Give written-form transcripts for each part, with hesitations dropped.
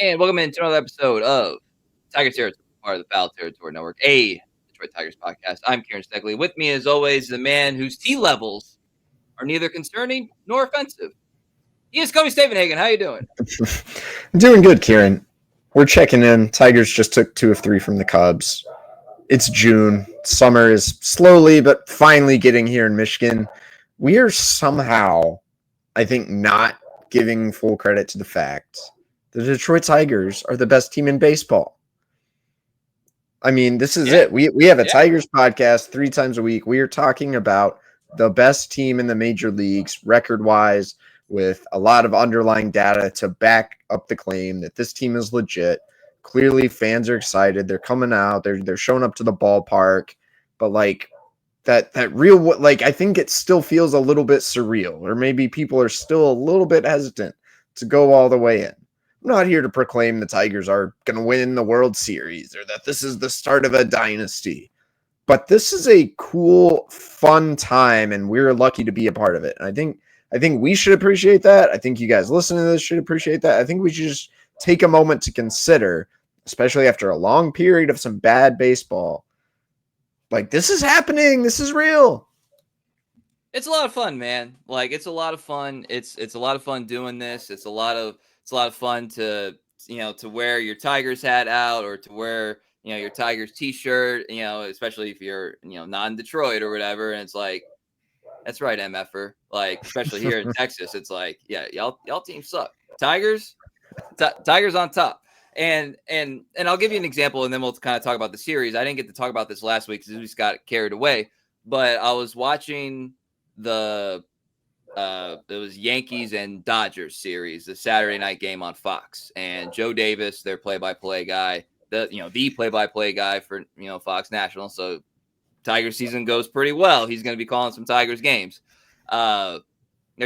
And welcome into another episode of Tigers Territory, part of the Foul Territory Network, a Detroit Tigers podcast. I'm Kieran Steckley. With me, as always, the man whose T levels are neither concerning nor offensive. He is Cody Stavenhagen. How you doing? Doing good, Kieran. We're checking in. Tigers just took 2 of 3 from the Cubs. It's June. Summer is slowly but finally getting here in Michigan. We are somehow, I think, not giving full credit to the fact the Detroit Tigers are the best team in baseball. I mean, this is it. We have a Tigers podcast 3 times a week. We are talking about the best team in the major leagues record-wise, with a lot of underlying data to back up the claim that this team is legit. Clearly, fans are excited. They're coming out. They're showing up to the ballpark. But like that real, like, I think it still feels a little bit surreal, or maybe people are still a little bit hesitant to go all the way in. I'm not here to proclaim the Tigers are going to win the World Series or that this is the start of a dynasty. But this is a cool, fun time, and we're lucky to be a part of it. And I think we should appreciate that. I think you guys listening to this should appreciate that. I think we should just take a moment to consider, especially after a long period of some bad baseball, like, this is happening. This is real. It's a lot of fun, man. Like, it's a lot of fun. It's a lot of fun doing this. It's a lot of fun to to wear your Tigers hat out, or to wear your Tigers t-shirt. Especially if you're not in Detroit or whatever. And it's like, that's right, MFer. Like, especially here in Texas, it's like, yeah, y'all teams suck. Tigers on top. And I'll give you an example, and then we'll kind of talk about the series. I didn't get to talk about this last week because we just got carried away. But I was watching it was Yankees and Dodgers series, the Saturday night game on Fox. And Joe Davis, their play-by-play guy, the play-by-play guy for Fox National. So Tigers season goes pretty well. He's going to be calling some Tigers games. They're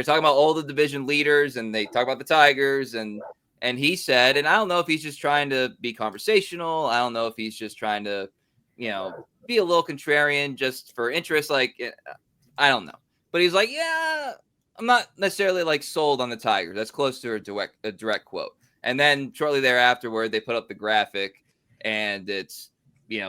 talking about all the division leaders, and they talk about the Tigers, and he said, and I don't know if he's just trying to be conversational. I don't know if he's just trying to, be a little contrarian just for interest. Like, I don't know. But he's like, yeah, I'm not necessarily like sold on the Tigers. That's close to a direct quote. And then shortly thereafterward, they put up the graphic, and it's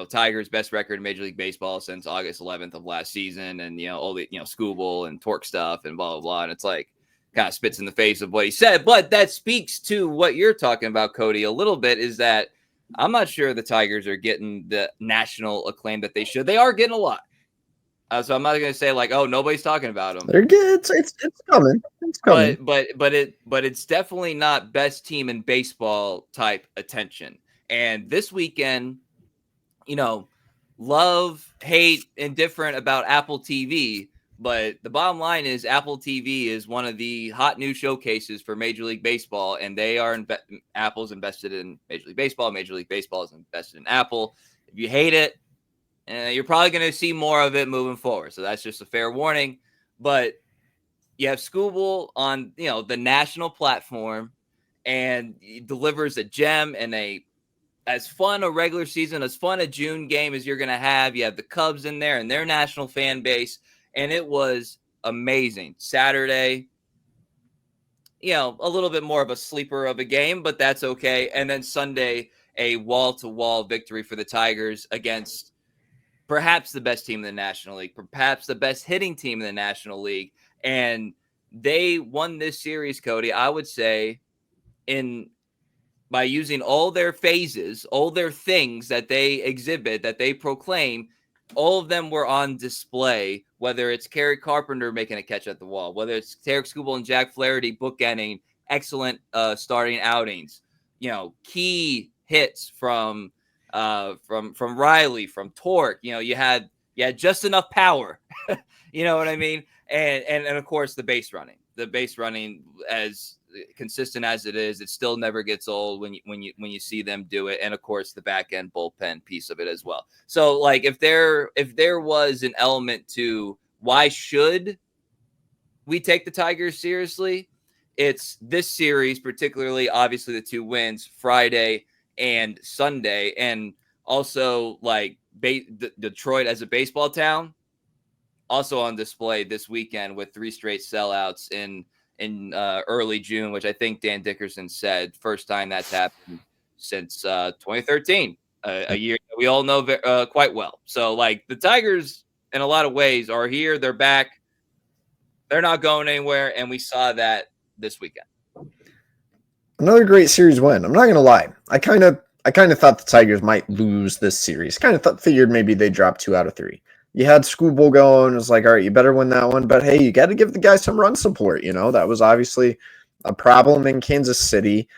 Tigers' best record in Major League Baseball since August 11th of last season, and all the Scooble and Torque stuff and blah blah blah. And it's like, kind of spits in the face of what he said. But that speaks to what you're talking about, Cody, a little bit, is that I'm not sure the Tigers are getting the national acclaim that they should. They are getting a lot. So I'm not going to say like, oh, nobody's talking about them. They're good. It's coming. It's coming. But it's definitely not best team in baseball type attention. And this weekend, love, hate, indifferent about Apple TV. But the bottom line is Apple TV is one of the hot new showcases for Major League Baseball, and they are Apple's invested in Major League Baseball. Major League Baseball is invested in Apple. If you hate it, you're probably going to see more of it moving forward. So that's just a fair warning. But you have Scooble on the national platform, and he delivers a gem and as fun a regular season, as fun a June game as you're going to have. You have the Cubs in there and their national fan base. And it was amazing. Saturday, a little bit more of a sleeper of a game, but that's okay. And then Sunday, a wall-to-wall victory for the Tigers against perhaps the best team in the National League, perhaps the best hitting team in the National League. And they won this series, Cody, I would say, by using all their phases, all their things that they exhibit, that they proclaim. All of them were on display, whether it's Kerry Carpenter making a catch at the wall, whether it's Tarik Skubal and Jack Flaherty bookending excellent starting outings, key hits from Riley, from Torque. You had just enough power. You know what I mean? And of course the base running, as consistent as it is, it still never gets old when you see them do it. And of course the back end bullpen piece of it as well. So like, if there was an element to why should we take the Tigers seriously, it's this series, particularly obviously the 2 wins Friday and Sunday, and also like Detroit as a baseball town also on display this weekend with 3 straight sellouts in in early June, which I think Dan Dickerson said first time that's happened since 2013, a year that we all know quite well. So like the Tigers in a lot of ways are here. They're back. They're not going anywhere. And we saw that this weekend. Another great series win. I'm not going to lie. I kind of thought the Tigers might lose this series. Figured maybe they drop 2 out of 3. You had Schoolboy going. It was like, all right, you better win that one. But hey, you got to give the guys some run support. That was obviously a problem in Kansas City.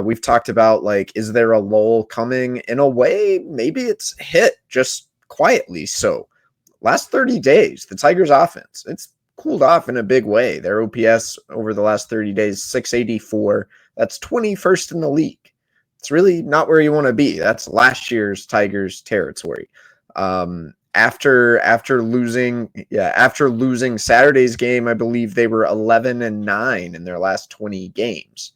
We've talked about, like, is there a lull coming? In a way, maybe it's hit just quietly. So last 30 days, the Tigers offense, it's cooled off in a big way. Their OPS over the last 30 days, 684. That's 21st in the league. It's really not where you want to be. That's last year's Tigers territory. After losing Saturday's game, I believe they were 11-9 in their last 20 games.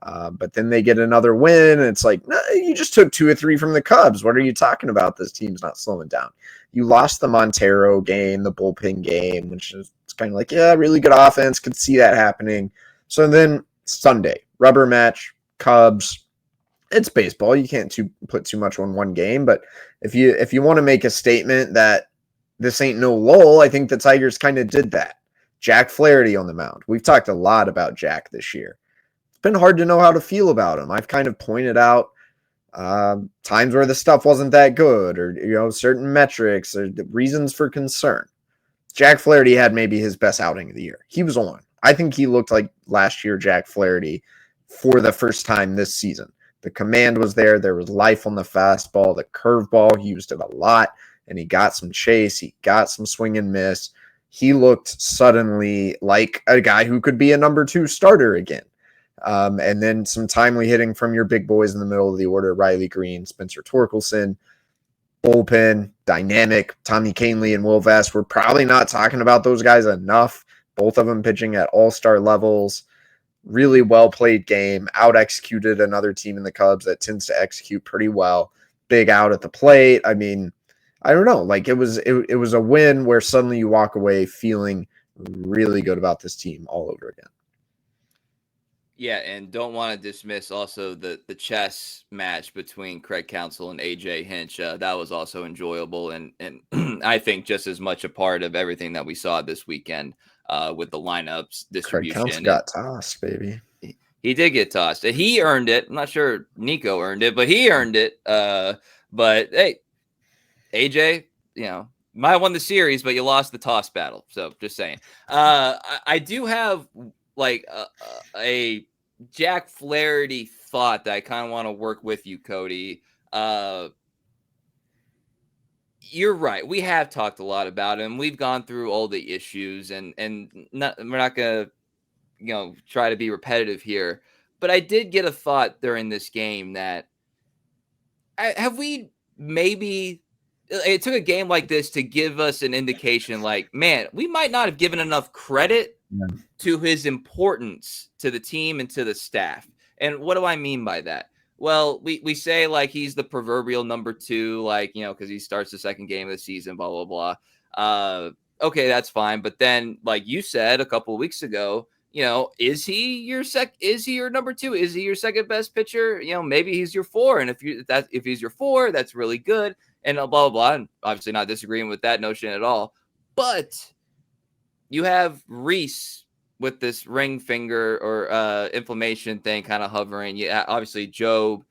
But then they get another win, and it's like, no, you just took 2 or 3 from the Cubs. What are you talking about? This team's not slowing down. You lost the Montero game, the bullpen game, which is kind of like, yeah, really good offense. Could see that happening. So then Sunday, rubber match, Cubs. It's baseball. You can't put too much on one game. But if you want to make a statement that this ain't no lull, I think the Tigers kind of did that. Jack Flaherty on the mound. We've talked a lot about Jack this year. It's been hard to know how to feel about him. I've kind of pointed out times where the stuff wasn't that good, or certain metrics or reasons for concern. Jack Flaherty had maybe his best outing of the year. He was on. I think he looked like last year Jack Flaherty for the first time this season. The command was there. There was life on the fastball. The curveball, he used it a lot, and he got some chase. He got some swing and miss. He looked suddenly like a guy who could be a number 2 starter again. And then some timely hitting from your big boys in the middle of the order, Riley Greene, Spencer Torkelson. Bullpen, dynamic, Tommy Kahnle and Will Vest. We're probably not talking about those guys enough. Both of them pitching at all-star levels. Really well-played game. Out-executed another team in the Cubs that tends to execute pretty well. Big out at the plate. I mean, I don't know. Like, it was a win where suddenly you walk away feeling really good about this team all over again. Yeah, and don't want to dismiss also the chess match between Craig Counsell and AJ Hinch. That was also enjoyable, and I think just as much a part of everything that we saw this weekend with the lineups distribution. Craig Counsell got tossed, baby. He did get tossed. He earned it. I'm not sure Nico earned it, but he earned it. But hey, AJ, might have won the series, but you lost the toss battle. So just saying. I do have like a Jack Flaherty thought that I kind of want to work with you, Cody. You're right. We have talked a lot about him. We've gone through all the issues, and we're not gonna, try to be repetitive here. But I did get a thought during this game that have we maybe. It took a game like this to give us an indication like, man, we might not have given enough credit to his importance to the team and to the staff. And what do I mean by that? Well, we say like he's the proverbial number 2, like, because he starts the second game of the season, blah, blah, blah. Okay, that's fine. But then, like you said a couple of weeks ago, is he your number 2? Is he your second best pitcher? Maybe he's your 4. And if he's your 4, that's really good. And blah, blah, blah. And obviously not disagreeing with that notion at all. But you have Reese with this ring finger or inflammation thing kind of hovering. Yeah, obviously Job,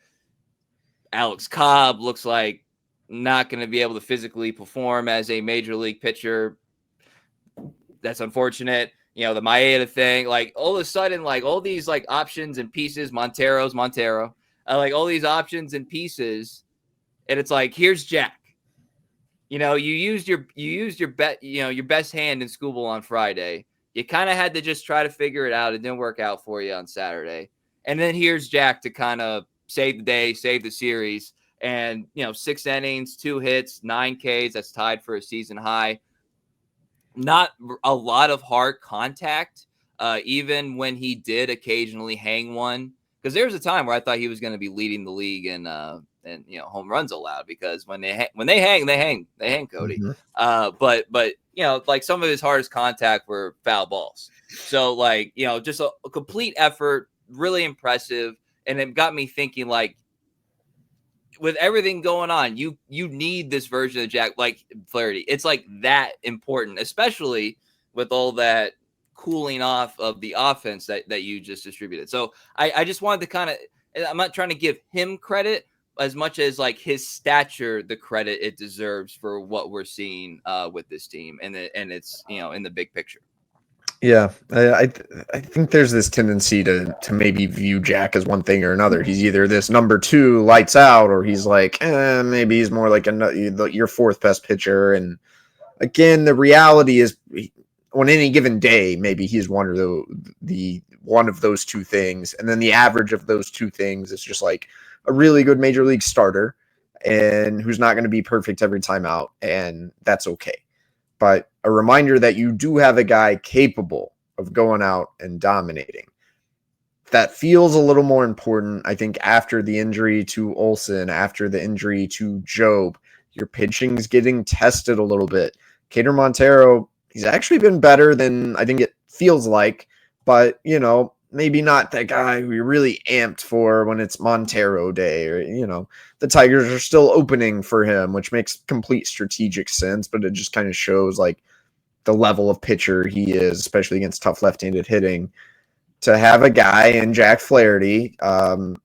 Alex Cobb looks like not going to be able to physically perform as a major league pitcher. That's unfortunate. The Maeda thing, like all of a sudden, like all these like options and pieces, Montero, like all these options and pieces. And it's like, here's Jack. You used your bet, your best hand in Schoolboy on Friday. You kind of had to just try to figure it out. It didn't work out for you on Saturday. And then here's Jack to kind of save the day, save the series. And, 6 innings, 2 hits, 9 Ks. That's tied for a season high. Not a lot of hard contact, even when he did occasionally hang one. because there was a time where I thought he was going to be leading the league in home runs allowed, because when they hang Cody. Mhm. But like some of his hardest contact were foul balls. So like just a complete effort, really impressive, and it got me thinking, like, with everything going on, you need this version of Jack like Flaherty. It's like that important, especially with all that cooling off of the offense that you just distributed. So I just wanted to kind of, I'm not trying to give him credit as much as like his stature, the credit it deserves for what we're seeing with this team, and it's in the big picture. Yeah, I think there's this tendency to maybe view Jack as one thing or another. He's either this number 2 lights out, or he's like, maybe he's more like your fourth best pitcher. And again, the reality is, on any given day, maybe he's one of those two things, and then the average of those two things is just like a really good major league starter, and who's not going to be perfect every time out, and that's okay. But a reminder that you do have a guy capable of going out and dominating. That feels a little more important, I think, after the injury to Olsen, after the injury to Job. Your pitching's getting tested a little bit. Cater Montero, he's actually been better than I think it feels like, but, maybe not that guy who you're really amped for when it's Montero day, or, the Tigers are still opening for him, which makes complete strategic sense, but it just kind of shows like the level of pitcher he is, especially against tough left-handed hitting. To have a guy in Jack Flaherty who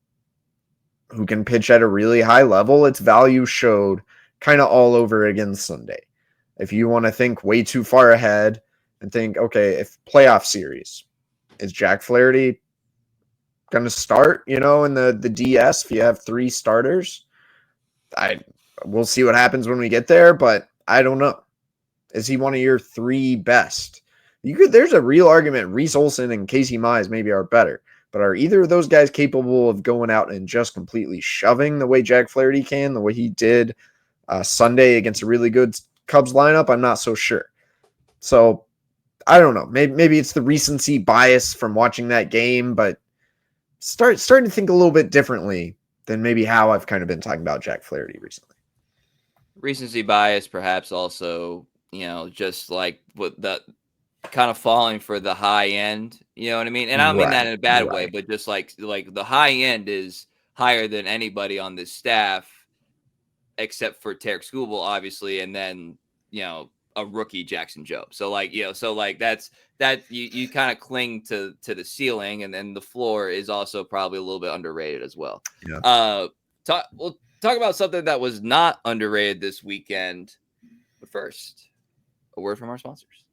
can pitch at a really high level, its value showed kind of all over again Sunday. If you want to think way too far ahead and think, okay, if playoff series, is Jack Flaherty going to start, in the DS if you have 3 starters? We'll see what happens when we get there, but I don't know. Is he one of your 3 best? There's a real argument. Reese Olson and Casey Mize maybe are better, but are either of those guys capable of going out and just completely shoving the way Jack Flaherty can, the way he did Sunday against a really good Cubs lineup? I'm not so sure. So I don't know. Maybe it's the recency bias from watching that game, but starting to think a little bit differently than maybe how I've kind of been talking about Jack Flaherty recently. Recency bias, perhaps also, just like what the kind of falling for the high end, you know what I mean? And I don't mean that in a bad way, but just like the high end is higher than anybody on this staff, except for Tarek Skubal, obviously, and then, a rookie Jackson Jobe. So like, that's that you kind of cling to the ceiling, and then the floor is also probably a little bit underrated as well. Yeah. We'll talk about something that was not underrated this weekend. But first, a word from our sponsors.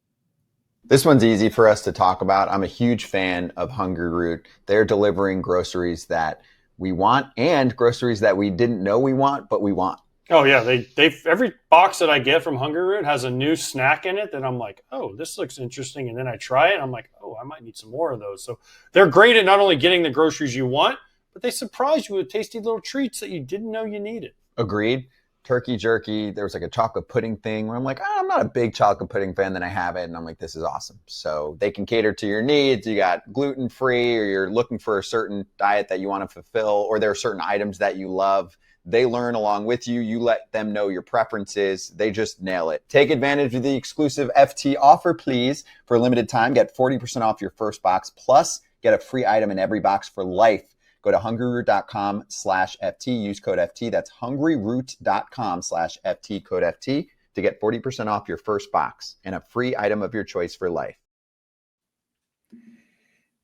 This one's easy for us to talk about. I'm a huge fan of Hungry Root. They're delivering groceries that we want and groceries that we didn't know we want, but we want. Oh yeah, they every box that I get from Hungry Root has a new snack in it that I'm like, oh, this looks interesting, and then I try it, and I'm like, oh, I might need some more of those. So they're great at not only getting the groceries you want, but they surprise you with tasty little treats that you didn't know you needed. Agreed. Turkey jerky. There was like a chocolate pudding thing where I'm like, I'm not a big chocolate pudding fan, then I have it, and I'm like, this is awesome. So they can cater to your needs. You got gluten-free, or you're looking for a certain diet that you want to fulfill, or there are certain items that you love. They learn along with you. You let them know your preferences. They just nail it. Take advantage of the exclusive FT offer, please. For a limited time, get 40% off your first box, plus get a free item in every box for life. Go to hungryroot.com/FT. Use code FT. That's hungryroot.com/FT, code FT, to get 40% off your first box and a free item of your choice for life.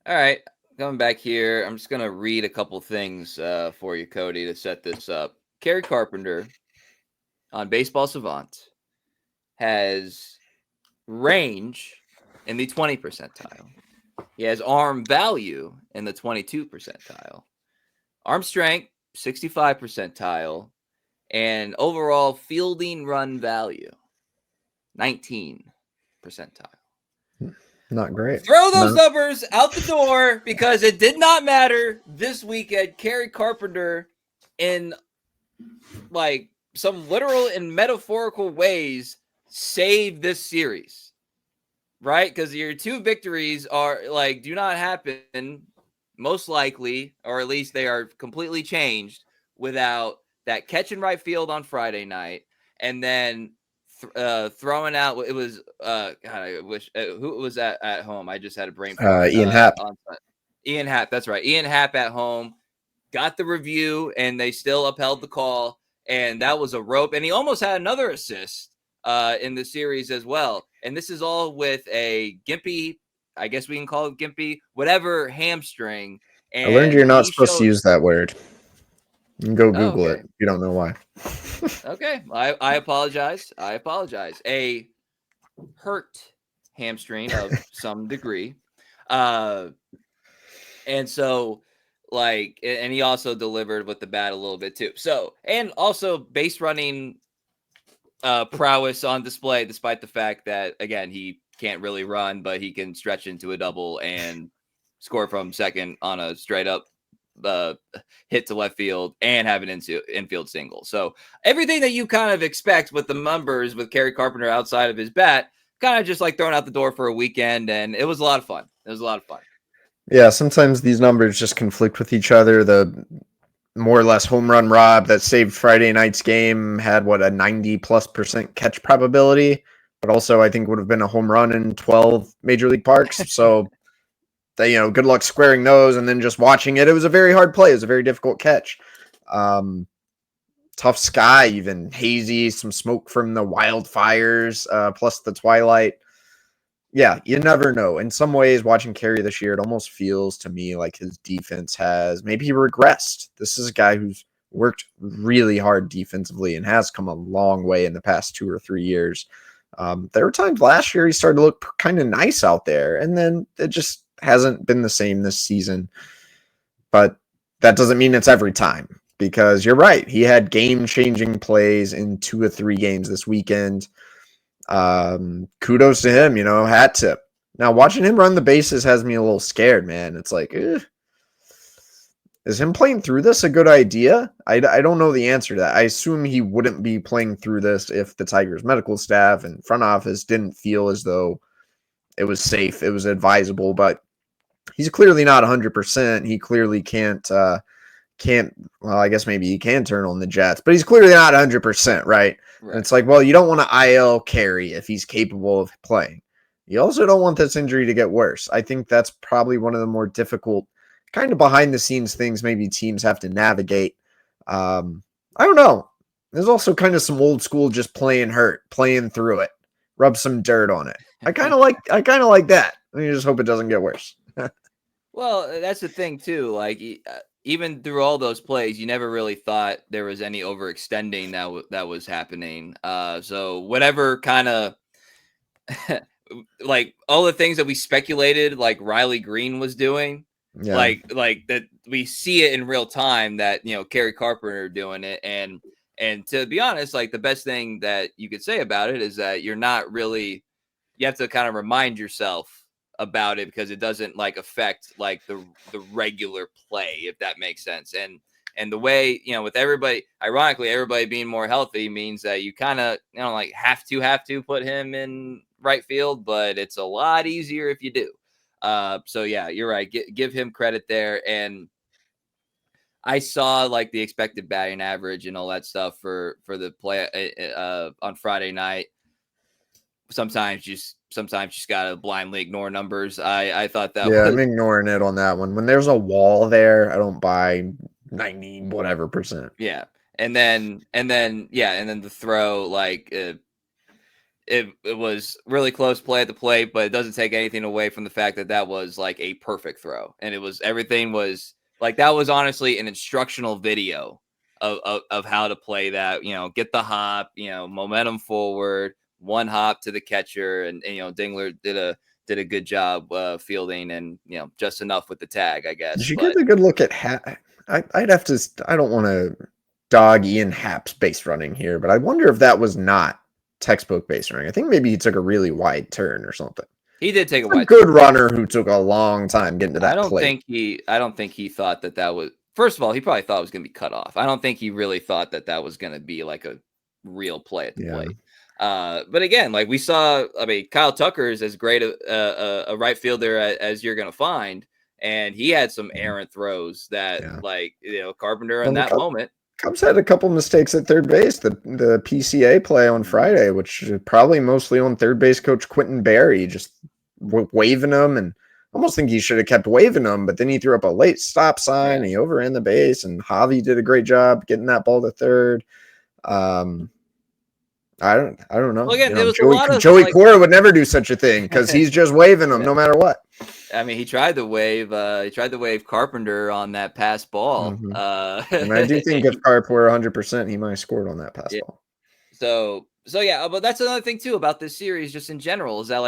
All right. Coming back here, I'm just going to read a couple things for you, Cody, to set this up. Kerry Carpenter on Baseball Savant has range in the 20 percentile. He has arm value in the 22 percentile. Arm strength, 65 percentile. And overall fielding run value, 19 percentile. Not great. Throw those numbers out the door, because it did not matter this weekend. Kerry Carpenter, in like some literal and metaphorical ways, saved this series, right? Because your 2 victories are like do not happen most likely, or at least they are completely changed without that catch in right field on Friday night, and then throwing out. It was God, I wish who was at home. I just had a brain fart. Ian Happ. Ian Happ. That's right. Ian Happ at home got the review, and they still upheld the call, and that was a rope. And he almost had another assist in the series as well. And this is all with a gimpy. I guess we can call it gimpy, whatever hamstring. And I learned you're not supposed to use that word. You can go Google it. You don't know why. Okay. I apologize. A hurt hamstring of some degree. And so, like, and he also delivered with the bat a little bit too. So, and also base running prowess on display, despite the fact that, again, he can't really run, but he can stretch into a double and score from second on a straight up hit to left field and have an infield single. So everything that you kind of expect with the numbers with Kerry Carpenter outside of his bat, kind of just like thrown out the door for a weekend. And it was a lot of fun. Yeah, sometimes these numbers just conflict with each other. The more or less home run Rob that saved Friday night's game had a 90+% catch probability, but also I think would have been a home run in 12 major league parks. So they, good luck squaring those. And then just watching it, it was a very hard play. It was a very difficult catch. Tough sky, even hazy, some smoke from the wildfires, plus the twilight. Yeah, you never know. In some ways, watching Kerry this year, it almost feels to me like his defense has maybe regressed. This is a guy who's worked really hard defensively and has come a long way in the past 2 or 3 years. There were times last year he started to look kind of nice out there, and then it just hasn't been the same this season. But that doesn't mean it's every time, because you're right. He had game-changing plays in 2 or 3 games this weekend. Kudos to him, hat tip. Now, watching him run the bases has me a little scared, man. It's like, is him playing through this a good idea? I don't know the answer to that. I assume he wouldn't be playing through this if the Tigers medical staff and front office didn't feel as though it was safe, it was advisable, but he's clearly not 100%. He clearly can't, well, I guess maybe he can turn on the Jets, but he's clearly not 100%, right? And it's like, well, you don't want to IL Kerry if he's capable of playing. You also don't want this injury to get worse. I think that's probably one of the more difficult kind of behind the scenes things maybe teams have to navigate. I don't know. There's also kind of some old school just playing through it, rub some dirt on it. I kind of like that. I just hope it doesn't get worse. Well, that's the thing too. Like even through all those plays, you never really thought there was any overextending that was happening. So whatever kind of like all the things that we speculated, like Riley Greene was doing, like that we see it in real time that, Kerry Carpenter doing it. And to be honest, like the best thing that you could say about it is that you have to kind of remind yourself about it, because it doesn't like affect like the regular play, if that makes sense. And the way, with everybody, ironically, everybody being more healthy means that you kind of, like have to put him in right field, but it's a lot easier if you do. So yeah, you're right. Give him credit there. And I saw like the expected batting average and all that stuff for the play on Friday night. Sometimes you just gotta blindly ignore numbers. I thought that. Yeah, I'm ignoring it on that one. When there's a wall there, I don't buy 90 whatever percent. Yeah, and then the throw, like it was really close play at the plate, but it doesn't take anything away from the fact that was like a perfect throw, and everything was like that was honestly an instructional video of how to play that. Get the hop, momentum forward. One hop to the catcher, and Dingler did a good job fielding, and just enough with the tag, I guess. Did you get a good look at Happ? I'd have to. I don't want to dog Ian Happ's base running here, but I wonder if that was not textbook base running. I think maybe he took a really wide turn or something. He did take a good runner who took a long time getting to that plate. I don't think he thought that was. First of all, he probably thought it was going to be cut off. I don't think he really thought that was going to be like a real play at the plate. But again, like we saw, Kyle Tucker is as great a right fielder as you're going to find. and he had some errant throws that, Carpenter in that moment. Cubs had a couple mistakes at third base. The PCA play on Friday, which is probably mostly on third base coach Quentin Berry, just waving them, and almost think he should have kept waving them, but then he threw up a late stop sign, and he overran the base, and Javi did a great job getting that ball to third. I don't know. Well, again, it was Joey Cora would never do such a thing because he's just waving them no matter what. I mean, he tried to wave Carpenter on that pass ball. Mm-hmm. And I do think if Carp were 100%, he might have scored on that pass ball. So yeah, but that's another thing too about this series, just in general, is that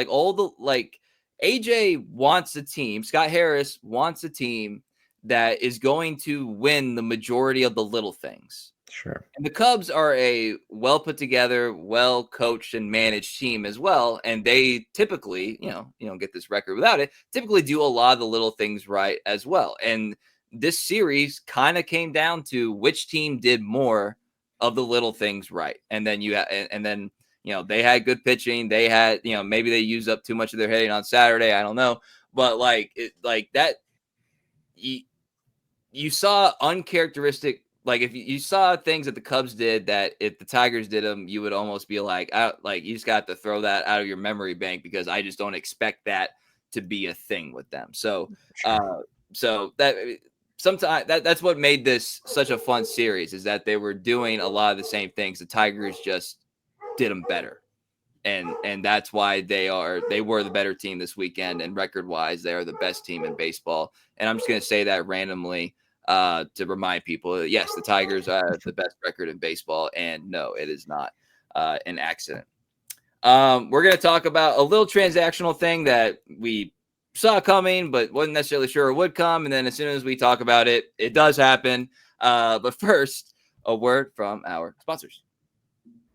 AJ wants a team. Scott Harris wants a team that is going to win the majority of the little things. Sure. And the Cubs are a well put together, well coached and managed team as well. And they typically, you don't get this record without it, typically do a lot of the little things right as well. And this series kind of came down to which team did more of the little things right. And then they had good pitching. They had, maybe they used up too much of their hitting on Saturday. I don't know. But you saw uncharacteristic. Like if you saw things that the Cubs did that if the Tigers did them, you would almost be you just got to throw that out of your memory bank because I just don't expect that to be a thing with them. So, that's what made this such a fun series, is that they were doing a lot of the same things. The Tigers just did them better. And that's why they were the better team this weekend, and record wise, they are the best team in baseball. And I'm just going to say that randomly to remind people, yes, the Tigers are the best record in baseball, and no, it is not an accident. We're going to talk about a little transactional thing that we saw coming, but wasn't necessarily sure it would come. And then as soon as we talk about it, it does happen. But first, a word from our sponsors.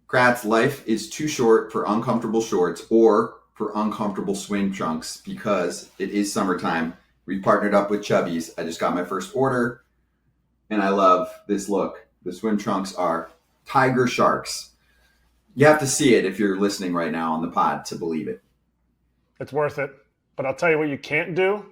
Kratz, life is too short for uncomfortable shorts or for uncomfortable swim trunks because it is summertime. We partnered up with Chubbies. I just got my first order, and I love this look. The swim trunks are tiger sharks. You have to see it if you're listening right now on the pod to believe it. It's worth it. But I'll tell you what you can't do.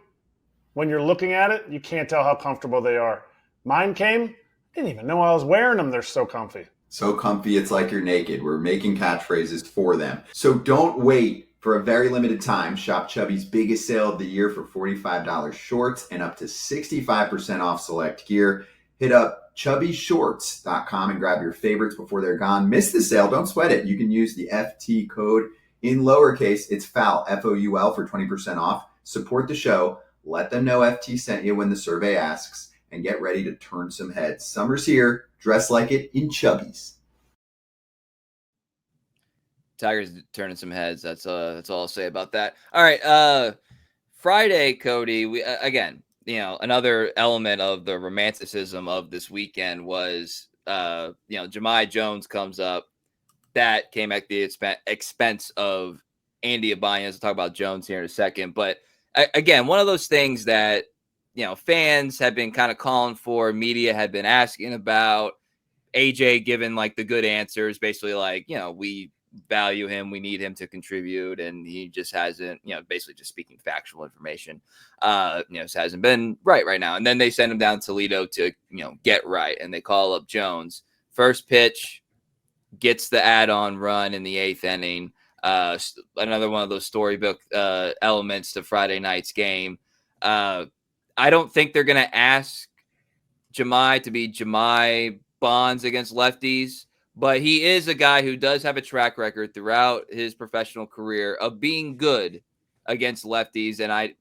When you're looking at it, you can't tell how comfortable they are. Mine came, didn't even know I was wearing them. They're so comfy. So comfy, it's like you're naked. We're making catchphrases for them. So don't wait. For a very limited time, shop Chubby's biggest sale of the year for $45 shorts and up to 65% off select gear. Hit up chubbyshorts.com and grab your favorites before they're gone. Miss the sale, don't sweat it. You can use the FT code in lowercase. It's FOUL, F-O-U-L, for 20% off. Support the show. Let them know FT sent you when the survey asks, and get ready to turn some heads. Summer's here. Dress like it in Chubbies. Tigers turning some heads. That's all I'll say about that. All right. Friday, Cody, we again, another element of the romanticism of this weekend was, Jahmai Jones comes up. That came at the expense of Andy Ibanez. We'll talk about Jones here in a second. But again, one of those things that, fans have been kind of calling for, media had been asking about, AJ giving the good answers, basically we value him, we need him to contribute, and he just hasn't, basically just speaking factual information, just hasn't been right now. And then they send him down to Toledo to, get right, and they call up Jones. First pitch, gets the add-on run in the 8th inning. Another one of those storybook elements to Friday night's game. I don't think they're going to ask Jahmai to be Jahmai Bonds against lefties, but he is a guy who does have a track record throughout his professional career of being good against lefties. And I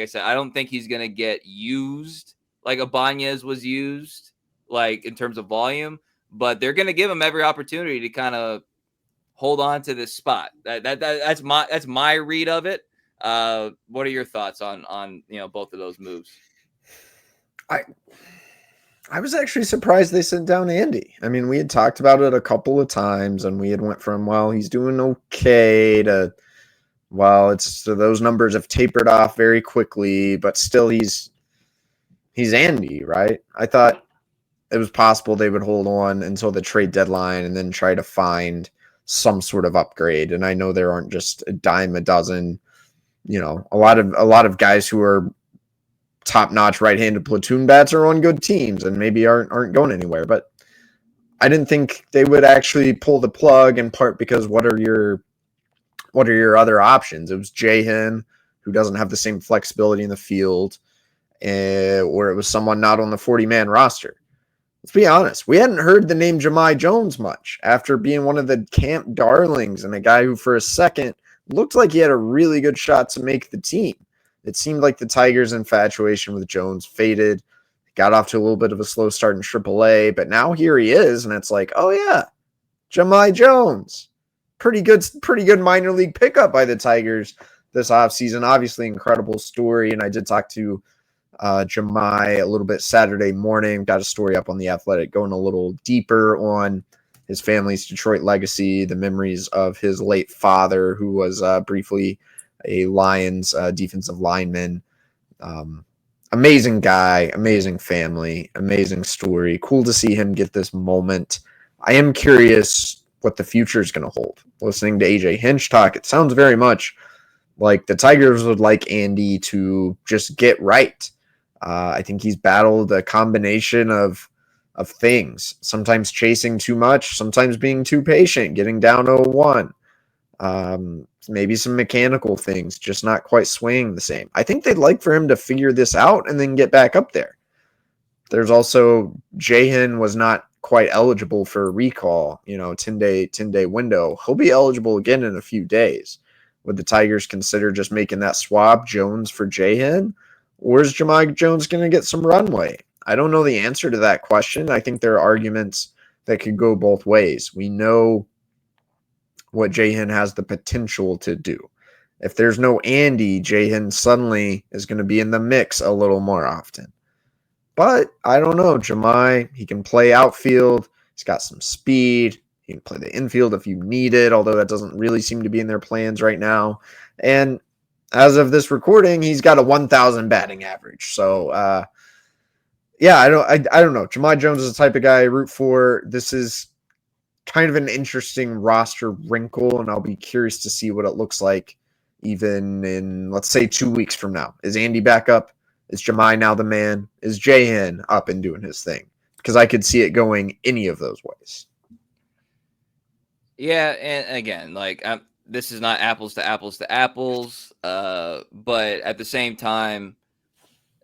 said, I don't think he's going to get used like Ibanez was used, in terms of volume, but they're going to give him every opportunity to kind of hold on to this spot. That's my read of it. What are your thoughts on both of those moves? I was actually surprised they sent down Andy. I mean, we had talked about it a couple of times, and we had went from, well, he's doing okay to, well, those numbers have tapered off very quickly, but still he's Andy, right? I thought it was possible they would hold on until the trade deadline and then try to find some sort of upgrade. And I know there aren't just a dime a dozen, a lot of guys who are top-notch right-handed platoon bats are on good teams and maybe aren't going anywhere. But I didn't think they would actually pull the plug, in part because what are your other options? It was Jahan, who doesn't have the same flexibility in the field, or it was someone not on the 40-man roster. Let's be honest. We hadn't heard the name Jahmai Jones much after being one of the camp darlings and a guy who for a second looked like he had a really good shot to make the team. It seemed like the Tigers' infatuation with Jones faded. Got off to a little bit of a slow start in AAA, but now here he is, and it's like, oh yeah, Jahmai Jones. Pretty good minor league pickup by the Tigers this offseason. Obviously, incredible story, and I did talk to Jahmai a little bit Saturday morning. Got a story up on The Athletic going a little deeper on his family's Detroit legacy, the memories of his late father, who was briefly a Lions defensive lineman. Amazing guy, amazing family, amazing story. Cool to see him get this moment. I am curious what the future is going to hold. Listening to AJ Hinch talk, it sounds very much like the Tigers would like Andy to just get right. I think he's battled a combination of things, sometimes chasing too much, sometimes being too patient, getting down 0-1. Maybe some mechanical things, just not quite swinging the same. I think they'd like for him to figure this out and then get back up there. There's also Jahan was not quite eligible for a recall, 10-day window. He'll be eligible again in a few days. Would the Tigers consider just making that swap, Jones for Jahan? Or is Jahmai Jones going to get some runway? I don't know the answer to that question. I think there are arguments that could go both ways. We know what Jahan has the potential to do. If there's no Andy, Jahan suddenly is going to be in the mix a little more often. But I don't know. Jahmai, he can play outfield. He's got some speed. He can play the infield if you need it, although that doesn't really seem to be in their plans right now. And as of this recording, he's got a 1,000 batting average. So, I don't know. Jahmai Jones is the type of guy I root for. This is kind of an interesting roster wrinkle, and I'll be curious to see what it looks like even in, let's say, 2 weeks from now. Is Andy back up? Is Jahmai now the man? Is Jahan up and doing his thing? Because I could see it going any of those ways. Yeah, and again, this is not apples to apples, but at the same time,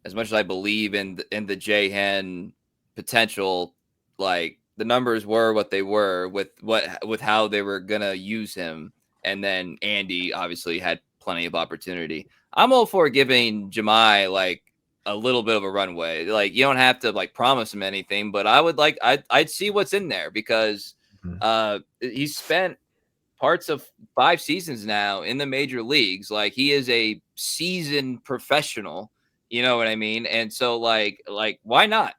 as much as I believe in the Jahan potential, the numbers were what they were with how they were gonna use him, and then Andy obviously had plenty of opportunity. I'm all for giving Jahmai a little bit of a runway. You don't have to promise him anything, but I'd see what's in there because he's spent parts of 5 seasons now in the major leagues. He is a seasoned professional, you know what I mean? And so why not?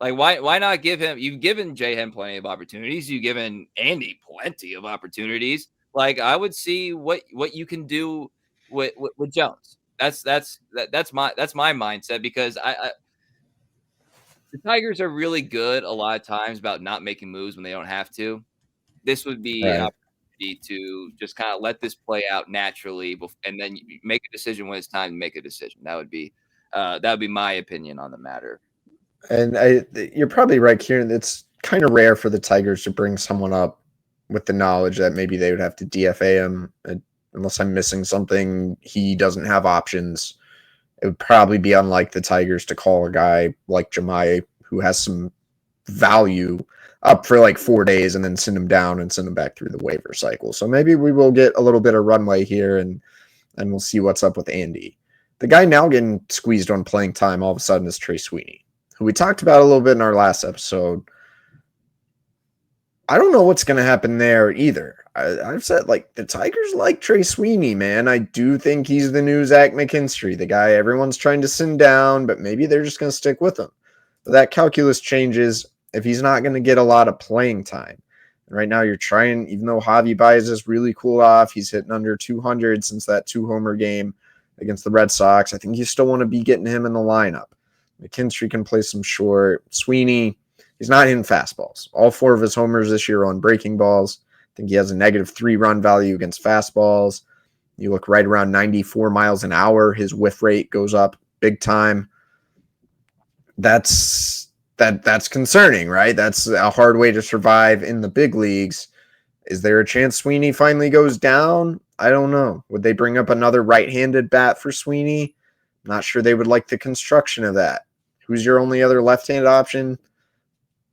Why not give him? You've given Jahan plenty of opportunities. You've given Andy plenty of opportunities. I would see what you can do with Jones. That's my mindset, because the Tigers are really good a lot of times about not making moves when they don't have to. This would be an opportunity to just kind of let this play out naturally, and then you make a decision when it's time to make a decision. That would be my opinion on the matter. And you're probably right, Kieran. It's kind of rare for the Tigers to bring someone up with the knowledge that maybe they would have to DFA him. Unless I'm missing something, he doesn't have options. It would probably be unlike the Tigers to call a guy like Jahmai, who has some value, up for 4 days and then send him down and send him back through the waiver cycle. So maybe we will get a little bit of runway here, and we'll see what's up with Andy. The guy now getting squeezed on playing time all of a sudden is Trey Sweeney, who we talked about a little bit in our last episode. I don't know what's going to happen there either. I've said, the Tigers like Trey Sweeney, man. I do think he's the new Zach McKinstry, the guy everyone's trying to send down, but maybe they're just going to stick with him. But that calculus changes if he's not going to get a lot of playing time. And right now you're trying, even though Javi Baez is really cool off, he's hitting under 200 since that 2-homer game against the Red Sox. I think you still want to be getting him in the lineup. McKinstry can play some short. Sweeney, he's not hitting fastballs. All 4 of his homers this year on breaking balls. I think he has a -3 run value against fastballs. You look right around 94 miles an hour. His whiff rate goes up big time. that's concerning, right? That's a hard way to survive in the big leagues. Is there a chance Sweeney finally goes down? I don't know. Would they bring up another right-handed bat for Sweeney? Not sure they would like the construction of that. Who's your only other left-handed option?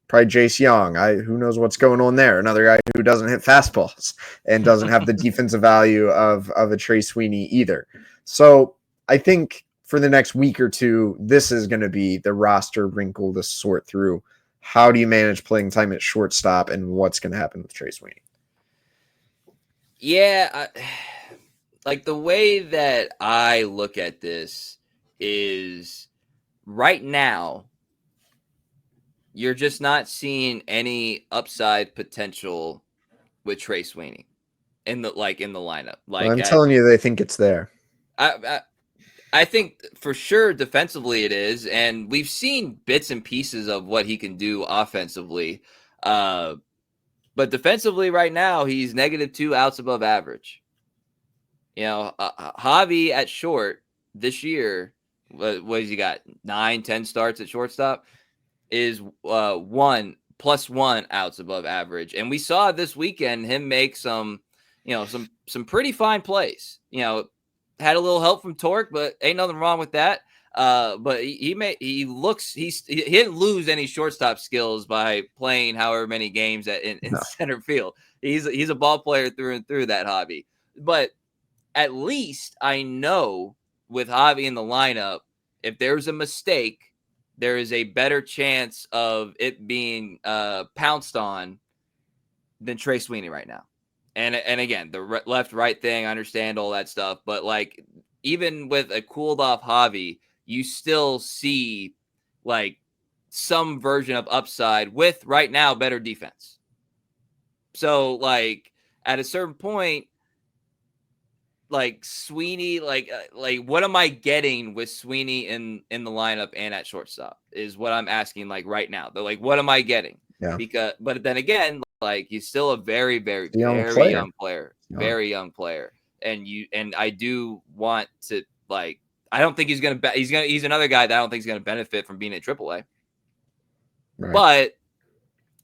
Probably Jace Young. Who knows what's going on there? Another guy who doesn't hit fastballs and doesn't have the defensive value of a Trey Sweeney either. So I think for the next week or two, this is going to be the roster wrinkle to sort through. How do you manage playing time at shortstop, and what's going to happen with Trey Sweeney? Yeah, like the way that I look at this is right now, you're just not seeing any upside potential with Trey Sweeney in the lineup. Like, I'm telling you, they think it's there. I think for sure defensively it is, and we've seen bits and pieces of what he can do offensively. But defensively right now, he's -2 outs above average. Javi at short this year, what has he got? 9-10 starts at shortstop, is 1+1 outs above average. And we saw this weekend him make some pretty fine plays. Had a little help from Torque, but ain't nothing wrong with that. But he didn't lose any shortstop skills by playing however many games in center field. He's a ball player through and through, that Javi. But at least I know with Javi in the lineup, if there's a mistake, there is a better chance of it being pounced on than Trey Sweeney right now. And again, the left-right thing, I understand all that stuff. But, like, even with a cooled-off Javi, you still see, like, some version of upside with, right now, better defense. So, like, at a certain point, like, Sweeney, like what am I getting with Sweeney in the lineup and at shortstop is what I'm asking, like, right now. They're like, what am I getting? Yeah. But then again, like, he's still a very, very, young player. Very young player. And I do want to, like, I don't think he's another guy that I don't think is going to benefit from being at AAA. Right. But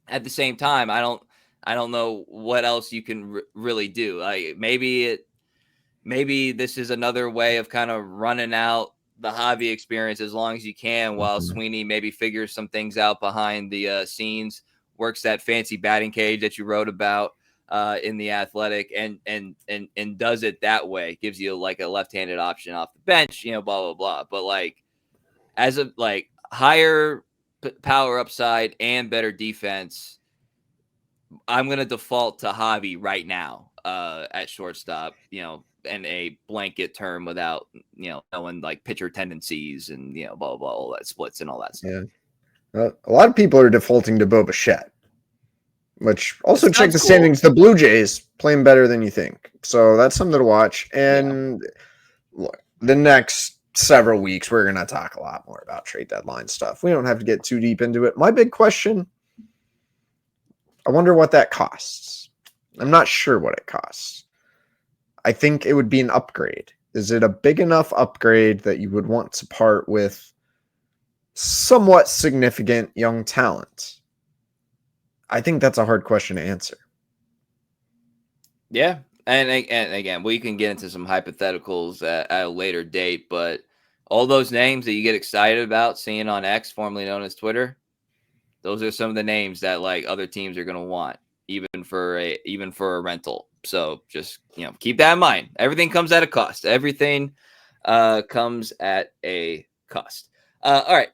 at the same time, I don't know what else you can really do. Like, maybe this is another way of kind of running out the Javi experience as long as you can, while Sweeney maybe figures some things out behind the scenes, works that fancy batting cage that you wrote about in The Athletic, and does it that way. Gives you like a left-handed option off the bench, blah blah blah. But like, as a higher power upside and better defense, I'm gonna default to Javi right now at shortstop. And a blanket term without, knowing like pitcher tendencies and, blah, blah, blah, all that splits and all that stuff. Yeah. A lot of people are defaulting to Bo Bichette, which also check the standings. The Blue Jays playing better than you think. So that's something to watch. And look, the next several weeks, we're going to talk a lot more about trade deadline stuff. We don't have to get too deep into it. My big question, I wonder what that costs. I'm not sure what it costs. I think it would be an upgrade. Is it a big enough upgrade that you would want to part with somewhat significant young talent? I think that's a hard question to answer. Yeah. And again, we can get into some hypotheticals at a later date, but all those names that you get excited about seeing on X, formerly known as Twitter, those are some of the names that like other teams are going to want, even for a rental. So just, keep that in mind. Everything comes at a cost. Everything comes at a cost. All right.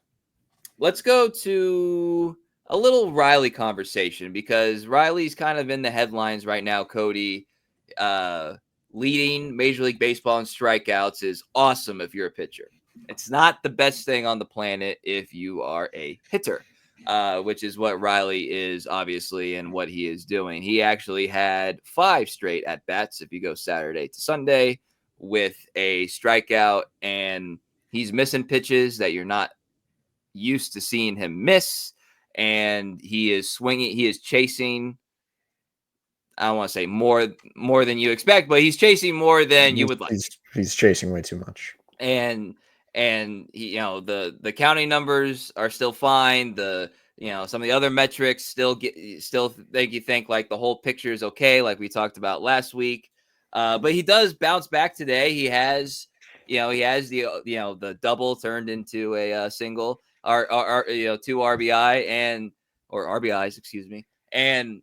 Let's go to a little Riley conversation, because Riley's kind of in the headlines right now, Cody. Leading Major League Baseball in strikeouts is awesome if you're a pitcher. It's not the best thing on the planet if you are a hitter. Which is what Riley is, obviously, and what he is doing. He actually had 5 straight at-bats, if you go Saturday to Sunday, with a strikeout, and he's missing pitches that you're not used to seeing him miss, and he is swinging. He is chasing, I don't want to say more than you expect, but he's chasing more than you would like. He's chasing way too much. And and the counting numbers are still fine. Some of the other metrics still make you think like the whole picture is okay, like we talked about last week. But he does bounce back today. He has the double turned into a single, or 2 RBI or RBIs, excuse me. And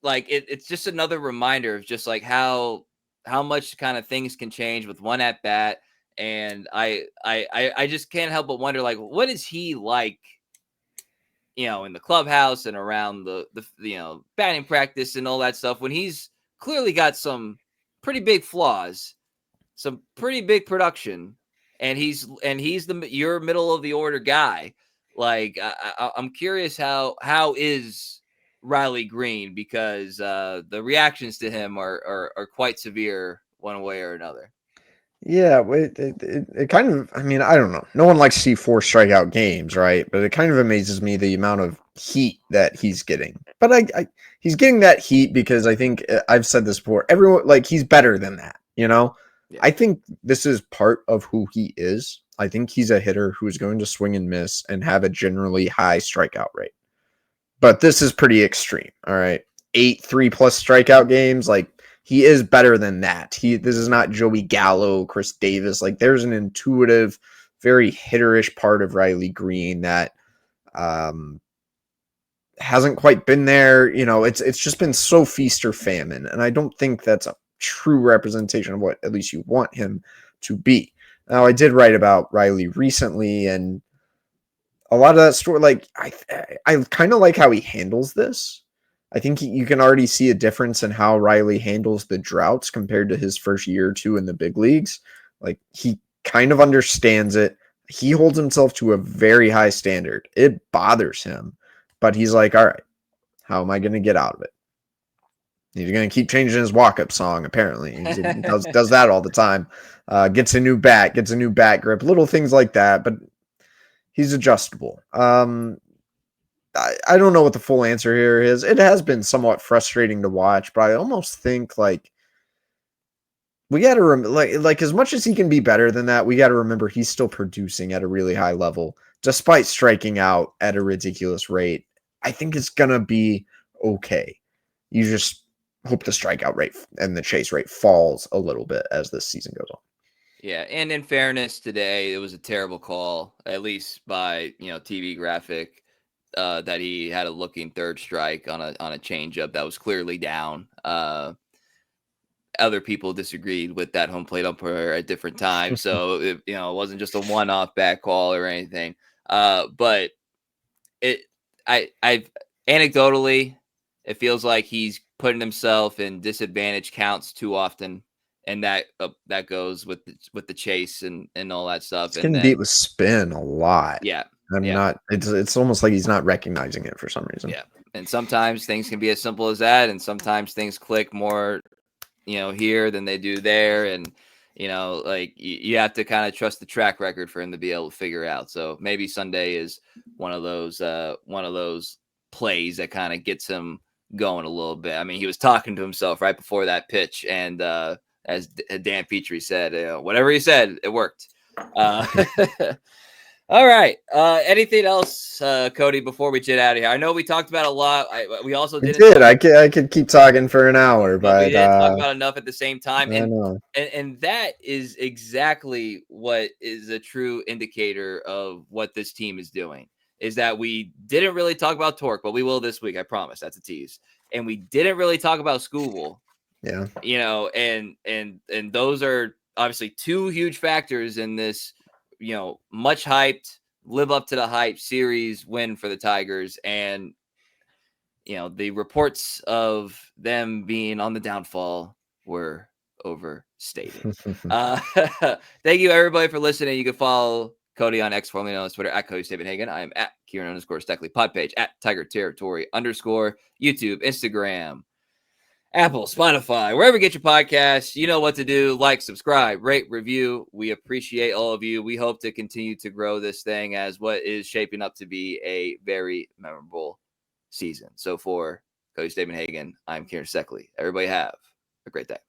like it's just another reminder of just like how much kind of things can change with one at bat. And I just can't help but wonder, like, what is he like, in the clubhouse and around the batting practice and all that stuff, when he's clearly got some pretty big flaws, some pretty big production, and he's your middle of the order guy. Like, I'm curious how is Riley Greene, because the reactions to him are quite severe one way or another. Yeah, it kind of, I mean, I don't know. No one likes to see 4 strikeout games, right? But it kind of amazes me the amount of heat that he's getting. But he's getting that heat because I think I've said this before. Everyone, like, he's better than that, Yeah. I think this is part of who he is. I think he's a hitter who's going to swing and miss and have a generally high strikeout rate. But this is pretty extreme, all right? 8 3+ strikeout games, like, he is better than that. This is not Joey Gallo, Chris Davis. Like, there's an intuitive, very hitterish part of Riley Greene that hasn't quite been there. It's just been so feast or famine, and I don't think that's a true representation of what at least you want him to be. Now, I did write about Riley recently, and a lot of that story, like, I kind of like how he handles this. I think you can already see a difference in how Riley handles the droughts compared to his first year or two in the big leagues. Like, he kind of understands it. He holds himself to a very high standard. It bothers him, but he's like, all right, how am I going to get out of it? He's going to keep changing his walk-up song, apparently. He does that all the time. Gets a new bat grip, little things like that, but he's adjustable. I don't know what the full answer here is. It has been somewhat frustrating to watch, but I almost think, like, we got to like as much as he can be better than that, we got to remember he's still producing at a really high level despite striking out at a ridiculous rate. I think it's gonna be okay. You just hope the strikeout rate and the chase rate falls a little bit as this season goes on. Yeah, and in fairness, today it was a terrible call, at least by TV graphic. That he had a looking third strike on a changeup that was clearly down. Other people disagreed with that home plate umpire at different times, so it wasn't just a one-off bad call or anything. But I've anecdotally, it feels like he's putting himself in disadvantage counts too often, and that goes with the chase and all that stuff. It's getting beat with spin a lot. Yeah. Not. It's almost like he's not recognizing it for some reason. Yeah, and sometimes things can be as simple as that, and sometimes things click more, here than they do there, and like you have to kind of trust the track record for him to be able to figure out. So maybe Sunday is one of those plays that kind of gets him going a little bit. I mean, he was talking to himself right before that pitch, and as Dan Petrie said, whatever he said, it worked. All right. Anything else, Cody, before we get out of here? I know we talked about a lot. We also did. I could keep talking for an hour, but we didn't talk about enough at the same time. I know. And that is exactly what is a true indicator of what this team is doing, is that we didn't really talk about Torque, but we will this week. I promise. That's a tease. And we didn't really talk about Skubal. Yeah. And those are obviously 2 huge factors in this, much hyped, live up to the hype series win for the Tigers. And, the reports of them being on the downfall were overstated. Thank you, everybody, for listening. You can follow Cody on X, formerly known as Twitter, at Cody Stavenhagen. I am at Kieran_Steckley, pod page at Tiger Territory _, YouTube, Instagram, Apple, Spotify, wherever you get your podcasts. You know what to do. Like, subscribe, rate, review. We appreciate all of you. We hope to continue to grow this thing as what is shaping up to be a very memorable season. So for Cody Stavenhagen, I'm Kieran Steckley. Everybody have a great day.